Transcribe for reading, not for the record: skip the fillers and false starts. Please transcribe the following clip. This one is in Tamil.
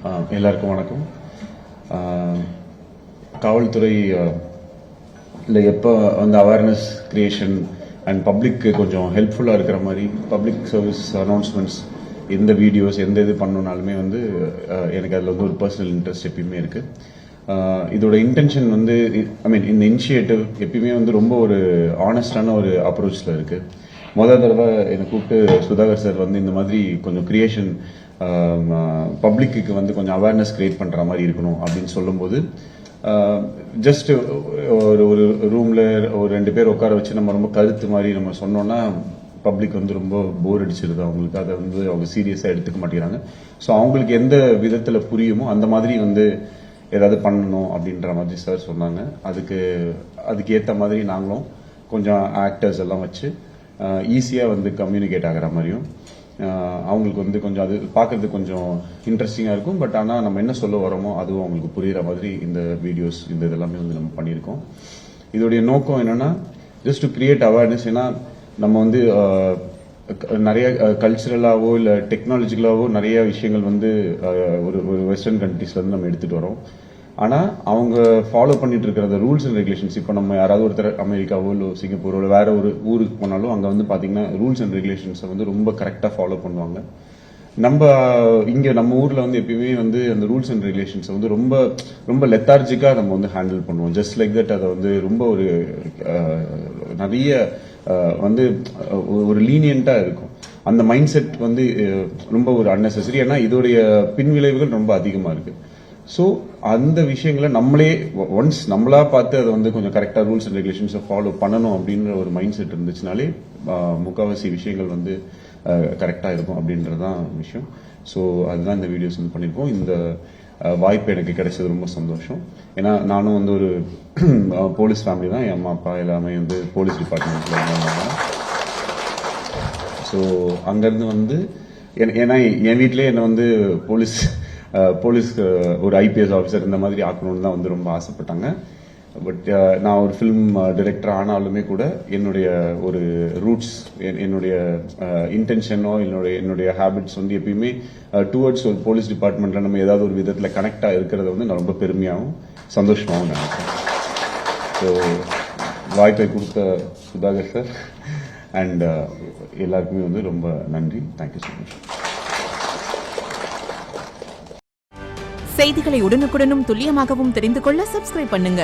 எல்லாருக்கும் வணக்கம். காவல்துறை இல்லை எப்போ வந்து அவேர்னஸ் கிரியேஷன் அண்ட் பப்ளிக்கு கொஞ்சம் ஹெல்ப்ஃபுல்லாக இருக்கிற மாதிரி பப்ளிக் சர்வீஸ் அனௌன்ஸ்மெண்ட்ஸ் எந்த வீடியோஸ் எந்த இது பண்ணணுனாலுமே வந்து எனக்கு அதில் வந்து ஒரு பர்சனல் இன்ட்ரெஸ்ட் எப்பயுமே இருக்குது. இதோட இன்டென்ஷன் வந்து இந்த இனிஷியேட்டிவ் எப்பயுமே வந்து ரொம்ப ஒரு ஆனஸ்டான ஒரு அப்ரோச்சில் இருக்குது. முதல் தடவை என்னை கூப்பிட்டு சுதாகர் சார் வந்து இந்த மாதிரி கொஞ்சம் கிரியேஷன் பப்ளிக்கு வந்து கொஞ்சம் அவேர்னஸ் கிரியேட் பண்ணுற மாதிரி இருக்கணும் அப்படின்னு சொல்லும்போது ஜஸ்ட் ஒரு ரூமில் ஒரு 2 பேர் உட்கார வச்சு நம்ம ரொம்ப கருத்து மாதிரி நம்ம சொன்னோன்னா பப்ளிக் வந்து ரொம்ப போர் அடிச்சிருது அவங்களுக்கு. அதை வந்து அவங்க சீரியஸாக எடுத்துக்க மாட்டேங்கிறாங்க. ஸோ அவங்களுக்கு எந்த விதத்தில் புரியுமோ அந்த மாதிரி வந்து ஏதாவது பண்ணணும் அப்படின்ற மாதிரி சார் சொன்னாங்க. அதுக்கு ஏற்ற மாதிரி நாங்களும் கொஞ்சம் ஆக்டர்ஸ் எல்லாம் வச்சு ஈஸியாக வந்து கம்யூனிகேட் ஆகிற மாதிரியும் அவங்களுக்கு வந்து கொஞ்சம் அது பார்க்கறதுக்கு கொஞ்சம் இன்ட்ரெஸ்டிங்காக இருக்கும். பட் ஆனால் நம்ம என்ன சொல்ல வரோமோ அதுவும் அவங்களுக்கு புரிகிற மாதிரி இந்த வீடியோஸ் இந்த இதெல்லாமே வந்து நம்ம பண்ணியிருக்கோம். இதோடைய நோக்கம் என்னென்னா ஜஸ்ட் டு கிரியேட் அவேர்னஸ். ஏன்னா நம்ம வந்து நிறைய கல்ச்சுரலாகவோ இல்லை டெக்னாலஜிக்கலாகவோ நிறைய விஷயங்கள் வந்து ஒரு வெஸ்டர்ன் கண்ட்ரீஸ்லேருந்து நம்ம எடுத்துகிட்டு வரோம். ஆனால் அவங்க ஃபாலோ பண்ணிட்டு இருக்கிற அந்த ரூல்ஸ் அண்ட் ரெகுலேஷன்ஸ், இப்போ நம்ம யாராவது ஒருத்தர் அமெரிக்காவோ இல்லை சிங்கப்பூரோ இல்லை வேற ஒரு ஊருக்கு போனாலும் அங்கே வந்து பார்த்தீங்கன்னா ரூல்ஸ் அண்ட் ரெகுலேஷன்ஸை வந்து ரொம்ப கரெக்டாக ஃபாலோ பண்ணுவாங்க. நம்ம ஊரில் வந்து எப்பயுமே வந்து அந்த ரூல்ஸ் அண்ட் ரெகுலேஷன்ஸை வந்து ரொம்ப ரொம்ப லெத்தார்ஜிக்காக நம்ம வந்து ஹேண்டில் பண்ணுவோம். ஜஸ்ட் லைக் தட் அதை வந்து ரொம்ப ஒரு நிறைய வந்து ஒரு லீனியண்ட்டாக இருக்கும். அந்த மைண்ட் செட் வந்து ரொம்ப ஒரு அன்னெசரி. ஏன்னா இதோடைய பின்விளைவுகள் ரொம்ப அதிகமாக இருக்கு. ஸோ அந்த விஷயங்களை ஒன்ஸ் நம்மளா பார்த்து அதை வந்து கொஞ்சம் கரெக்டாக ரூல்ஸ் அண்ட் ரெகுலேஷன்ஸை ஃபாலோ பண்ணணும் அப்படின்ற ஒரு மைண்ட் செட் இருந்துச்சுனாலே முக்கால்வாசி விஷயங்கள் வந்து கரெக்டாக இருக்கும் அப்படின்றதான் விஷயம். ஸோ அதுதான் இந்த வீடியோஸ் வந்து பண்ணியிருக்கோம். இந்த வாய்ப்பு எனக்கு கிடைச்சது ரொம்ப சந்தோஷம். ஏன்னா நானும் வந்து ஒரு போலீஸ் ஃபேமிலி தான். என் அம்மா அப்பா எல்லாமே வந்து போலீஸ் டிபார்ட்மெண்ட்ல இருந்தாங்க. ஸோ அங்கேருந்து வந்து ஏன்னா என் வீட்டிலே என்னை வந்து போலீஸ் ஒரு ஐபிஎஸ் ஆஃபீஸர் இந்த மாதிரி ஆக்கணும்னு தான் வந்து ரொம்ப ஆசைப்பட்டாங்க. பட் நான் ஒரு ஃபிலிம் டைரக்டர் ஆனாலுமே கூட என்னுடைய ஒரு ரூட்ஸ், என்னுடைய இன்டென்ஷனோ என்னுடைய ஹேபிட்ஸ் வந்து எப்பயுமே டுவர்ட்ஸ் ஒரு போலீஸ் டிபார்ட்மெண்ட்ல நம்ம ஏதாவது ஒரு விதத்தில் கனெக்டாக இருக்கிறத வந்து நான் ரொம்ப பெருமையாகவும் சந்தோஷமாகவும் நினைக்கிறேன். ஸோ வாய்ப்பை கொடுத்த சுதாகர் சார் அண்ட் எல்லாருக்குமே வந்து ரொம்ப நன்றி. Thank you so much. செய்திகளை உடனுக்குடனும் துல்லியமாகவும் தெரிந்து கொள்ள சப்ஸ்கிரைப் பண்ணுங்க.